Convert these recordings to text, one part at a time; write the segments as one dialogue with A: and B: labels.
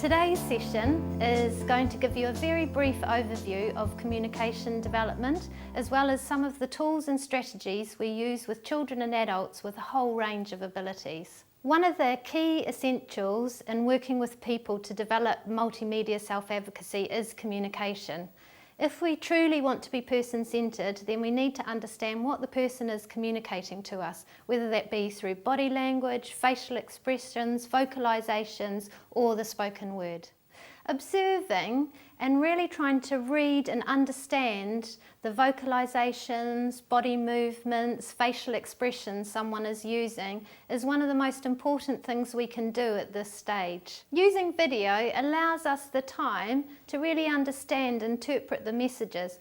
A: Today's session is going to give you a very brief overview of communication development, as well as some of the tools and strategies we use with children and adults with a whole range of abilities. One of the key essentials in working with people to develop multimedia self-advocacy is communication. If we truly want to be person-centred, then we need to understand what the person is communicating to us, whether that be through body language, facial expressions, vocalisations, or the spoken word. Observing and really trying to read and understand the vocalisations, body movements, facial expressions someone is using is one of the most important things we can do at this stage. Using video allows us the time to really understand and interpret the messages.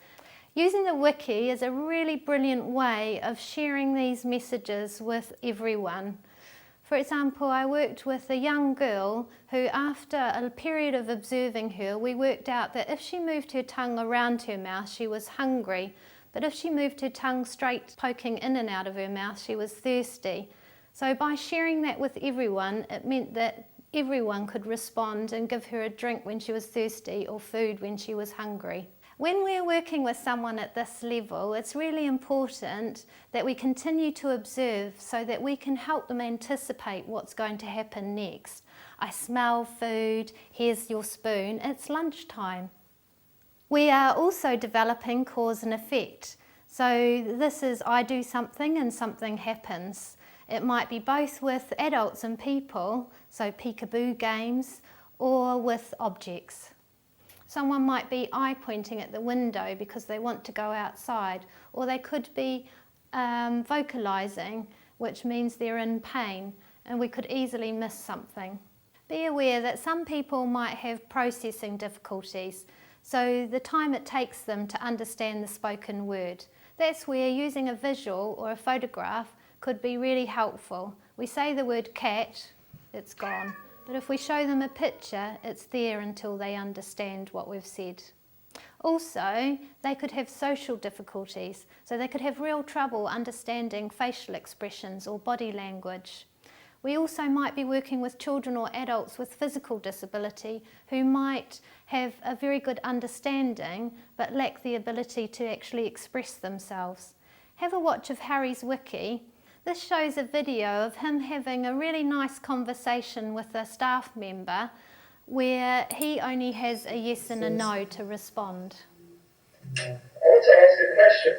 A: Using the wiki is a really brilliant way of sharing these messages with everyone. For example, I worked with a young girl who, after a period of observing her, we worked out that if she moved her tongue around her mouth, she was hungry, but if she moved her tongue straight poking in and out of her mouth, she was thirsty. So by sharing that with everyone, it meant that everyone could respond and give her a drink when she was thirsty or food when she was hungry. When we're working with someone at this level, it's really important that we continue to observe so that we can help them anticipate what's going to happen next. I smell food, here's your spoon, it's lunchtime. We are also developing cause and effect. So this is I do something and something happens. It might be both with adults and people, so peekaboo games, or with objects. Someone might be eye pointing at the window because they want to go outside, or they could be vocalising, which means they're in pain, and we could easily miss something. Be aware that some people might have processing difficulties, so the time it takes them to understand the spoken word. That's where using a visual or a photograph could be really helpful. We say the word cat, it's gone. But if we show them a picture, it's there until they understand what we've said. Also, they could have social difficulties, so they could have real trouble understanding facial expressions or body language. We also might be working with children or adults with physical disability who might have a very good understanding but lack the ability to actually express themselves. Have a watch of Harry's Wiki. This shows a video of him having a really nice conversation with a staff member where he only has a yes and a no to respond.
B: I want to ask a question.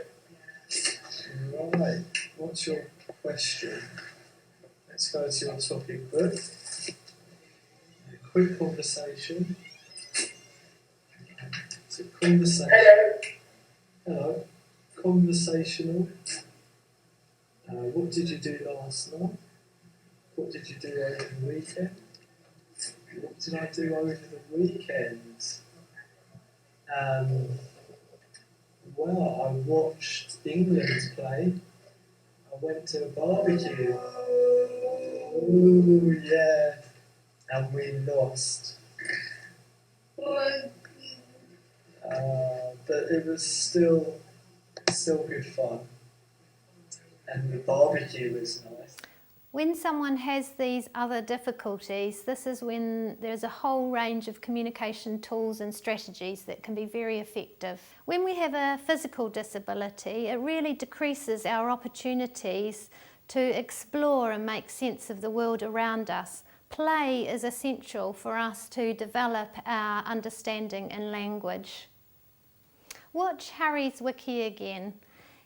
C: Right, what's your question? Let's go to your topic book. A quick conversation. It's a conversation. Hello. Conversational. What did you do last night? What did you do over the weekend? What did I do over the weekend? Well, I watched England play. I went to a barbecue. Ooh, yeah. And we lost. But it was still good fun. And the barbecue was nice.
A: When someone has these other difficulties, this is when there's a whole range of communication tools and strategies that can be very effective. When we have a physical disability, it really decreases our opportunities to explore and make sense of the world around us. Play is essential for us to develop our understanding and language. Watch Harry's Wiki again.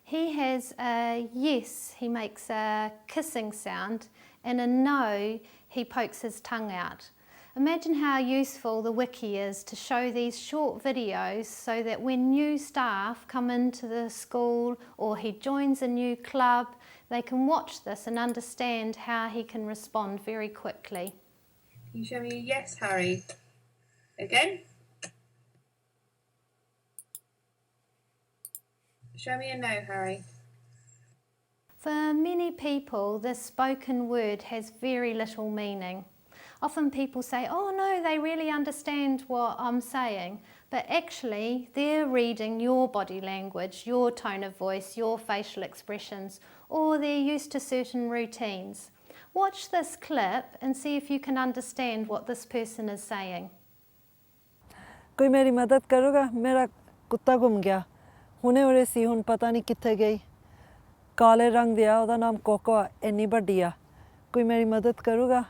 A: He has a yes, he makes a kissing sound, and a no, he pokes his tongue out. Imagine how useful the wiki is to show these short videos so that when new staff come into the school or he joins a new club, they can watch this and understand how he can respond very quickly.
D: Can you show me a yes, Harry? Again? Show me a no, Harry.
A: For many people, this spoken word has very little meaning. Often people say, oh no, they really understand what I'm saying, but actually they're reading your body language, your tone of voice, your facial expressions, or they're used to certain routines. Watch this clip and see if you can understand what this person is saying.
E: कोई मेरी मदद करोगा मेरा कुत्ता गुम गया हुने उरे सी हुन पता नहीं कित्थे गई काले रंग दिया ओदा नाम कोको इन्नी बड्डी आ कोई मेरी मदद करोगा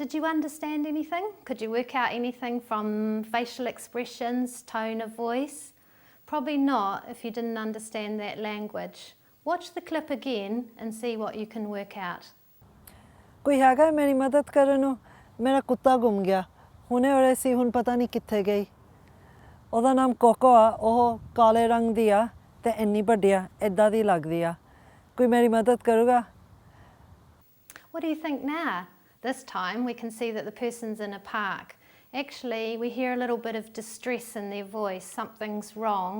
A: Did you understand anything? Could you work out anything from facial expressions, tone of voice? Probably not if you didn't understand that language. Watch the clip again and see what you can work out.
E: कोई हैगा मेरी मदद करन ਨੂੰ ਮੇਰਾ ਕੁੱਤਾ ਗੁੰਮ ਗਿਆ ਹੁਣੇ ਉਰੇ ਸੀ ਹੁਣ ਪਤਾ ਨਹੀਂ ਕਿੱਥੇ ਗਈ ਉਹਦਾ ਨਾਮ ਕੋਕੋ ਆ ਉਹ ਕਾਲੇ ਰੰਗ ਦੀ ਆ ਤੇ ਇੰਨੀ ਵੱਡੀ ਆ ਇਦਾਂ ਦੀ ਲੱਗਦੀ ਆ ਕੋਈ ਮੇਰੀ ਮਦਦ ਕਰੂਗਾ
A: What do you think now? This time we can see that the person's in a park. Actually, we hear a little bit of distress in their voice. Something's wrong.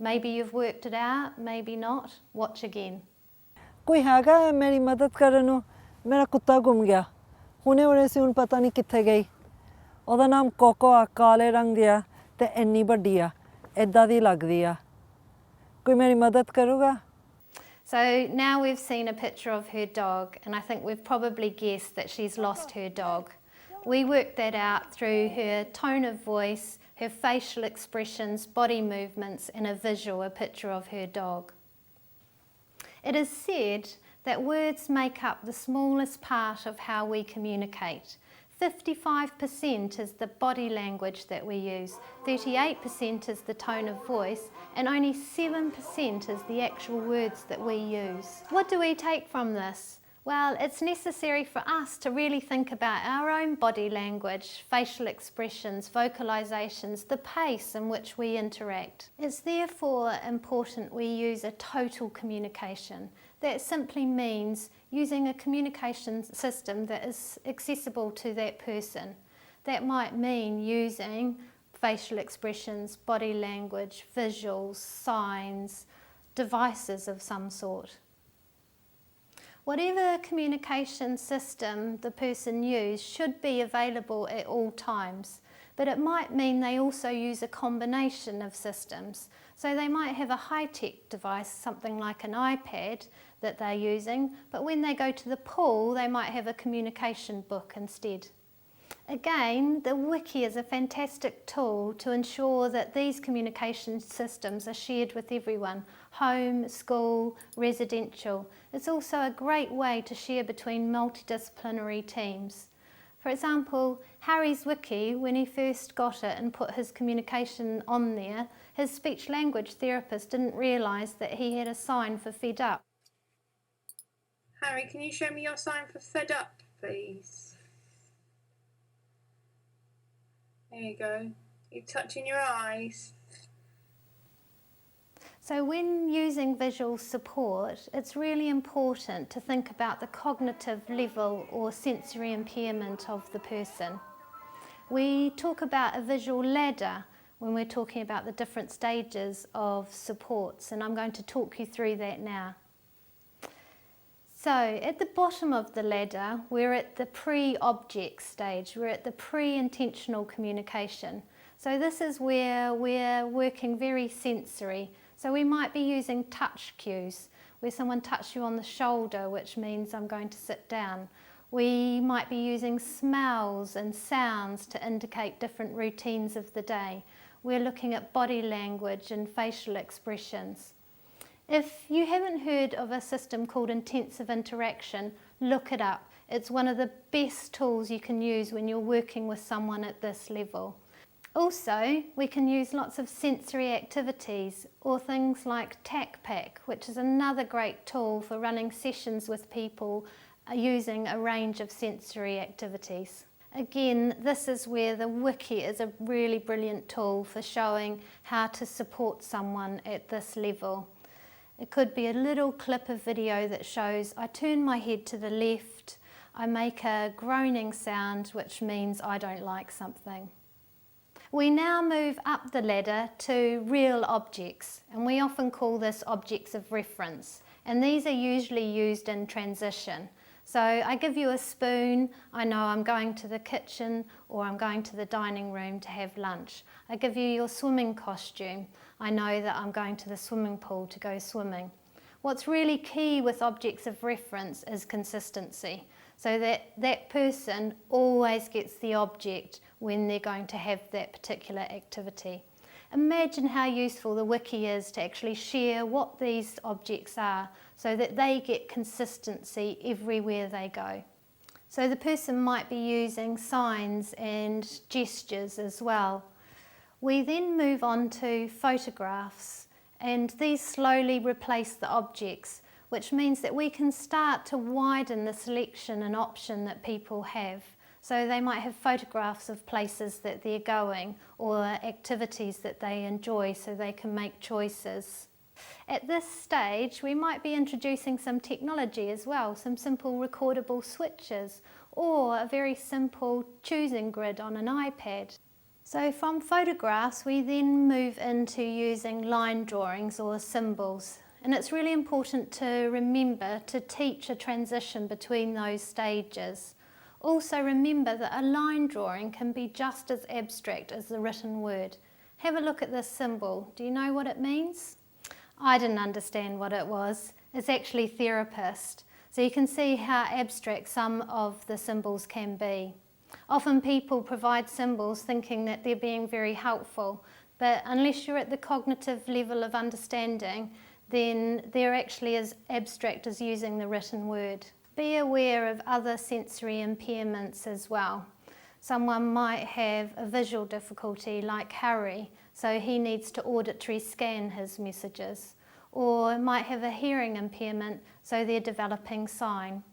A: Maybe you've worked it out, maybe not. Watch again.
E: ਕੋਈ ਹੈਗਾ ਮੇਰੀ ਮਦਦ ਕਰਨ ਨੂੰ ਮੇਰਾ ਕੁੱਤਾ ਗੁੰਮ ਗਿਆ ਹੁਣੇ ਉਰੇ ਸੀ ਹੁਣ ਪਤਾ ਨਹੀਂ ਕਿੱਥੇ ਗਈ ਉਹਦਾ ਨਾਮ ਕੋਕੋ ਆ ਕਾਲੇ ਰੰਗ ਦੀ ਆ ਤੇ ਇੰਨੀ ਵੱਡੀ ਆ ਇਦਾਂ ਦੀ ਲੱਗਦੀ ਆ ਕੋਈ ਮੇਰੀ ਮਦਦ ਕਰੂਗਾ
A: So now we've seen a picture of her dog, and I think we've probably guessed that she's lost her dog. We worked that out through her tone of voice, her facial expressions, body movements, and a visual, a picture of her dog. It is said that words make up the smallest part of how we communicate. 55% is the body language that we use, 38% is the tone of voice, and only 7% is the actual words that we use. What do we take from this? Well, it's necessary for us to really think about our own body language, facial expressions, vocalisations, the pace in which we interact. It's therefore important we use a total communication. That simply means using a communication system that is accessible to that person. That might mean using facial expressions, body language, visuals, signs, devices of some sort. Whatever communication system the person used should be available at all times, but it might mean they also use a combination of systems. So they might have a high-tech device, something like an iPad that they're using, but when they go to the pool they might have a communication book instead. Again, the wiki is a fantastic tool to ensure that these communication systems are shared with everyone, home, school, residential. It's also a great way to share between multidisciplinary teams. For example, Harry's wiki, when he first got it and put his communication on there, his speech language therapist didn't realise that he had a sign for fed up.
D: Harry, can you show me your sign for fed up, please? There you go. You're touching your eyes.
A: So when using visual support, it's really important to think about the cognitive level or sensory impairment of the person. We talk about a visual ladder when we're talking about the different stages of supports, and I'm going to talk you through that now. So at the bottom of the ladder, we're at the pre-object stage, we're at the pre-intentional communication. So this is where we're working very sensory. So we might be using touch cues, where someone touches you on the shoulder, which means I'm going to sit down. We might be using smells and sounds to indicate different routines of the day. We're looking at body language and facial expressions. If you haven't heard of a system called intensive interaction, look it up. It's one of the best tools you can use when you're working with someone at this level. Also, we can use lots of sensory activities or things like TAC-PAC, which is another great tool for running sessions with people using a range of sensory activities. Again, this is where the wiki is a really brilliant tool for showing how to support someone at this level. It could be a little clip of video that shows I turn my head to the left, I make a groaning sound, which means I don't like something. We now move up the ladder to real objects, and we often call this objects of reference, and these are usually used in transition. So I give you a spoon, I know I'm going to the kitchen or I'm going to the dining room to have lunch. I give you your swimming costume, I know that I'm going to the swimming pool to go swimming. What's really key with objects of reference is consistency. so that that person always gets the object when they're going to have that particular activity. Imagine how useful the wiki is to actually share what these objects are so that they get consistency everywhere they go. So the person might be using signs and gestures as well. We then move on to photographs, and these slowly replace the objects, which means that we can start to widen the selection and option that people have. So they might have photographs of places that they're going or activities that they enjoy, so they can make choices. At this stage, we might be introducing some technology as well, some simple recordable switches or a very simple choosing grid on an iPad. So from photographs, we then move into using line drawings or symbols. And it's really important to remember to teach a transition between those stages. Also remember that a line drawing can be just as abstract as the written word. Have a look at this symbol. Do you know what it means? I didn't understand what it was. It's actually therapist. So you can see how abstract some of the symbols can be. Often people provide symbols thinking that they're being very helpful, but unless you're at the cognitive level of understanding, then they're actually as abstract as using the written word. Be aware of other sensory impairments as well. Someone might have a visual difficulty like Harry, so he needs to auditory scan his messages, or might have a hearing impairment, so they're developing sign.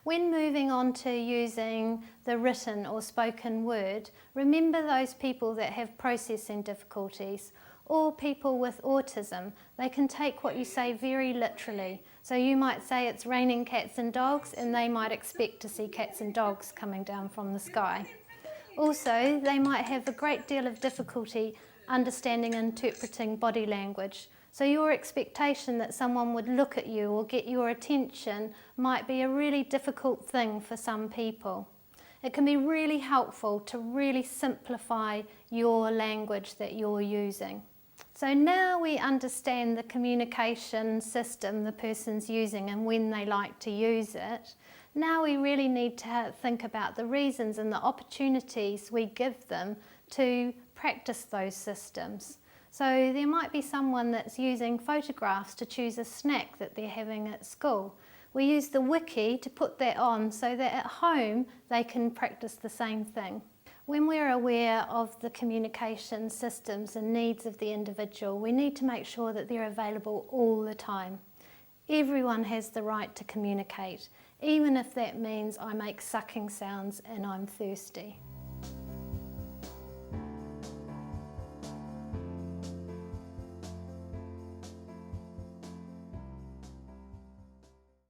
A: When moving on to using the written or spoken word, remember those people that have processing difficulties or people with autism. They can take what you say very literally. So you might say it's raining cats and dogs, and they might expect to see cats and dogs coming down from the sky. Also, they might have a great deal of difficulty understanding and interpreting body language. So your expectation that someone would look at you or get your attention might be a really difficult thing for some people. It can be really helpful to really simplify your language that you're using. So now we understand the communication system the person's using and when they like to use it. Now we really need to think about the reasons and the opportunities we give them to practice those systems. So there might be someone that's using photographs to choose a snack that they're having at school. We use the wiki to put that on so that at home they can practice the same thing. When we're aware of the communication systems and needs of the individual, we need to make sure that they're available all the time. Everyone has the right to communicate, even if that means I make sucking sounds and I'm thirsty.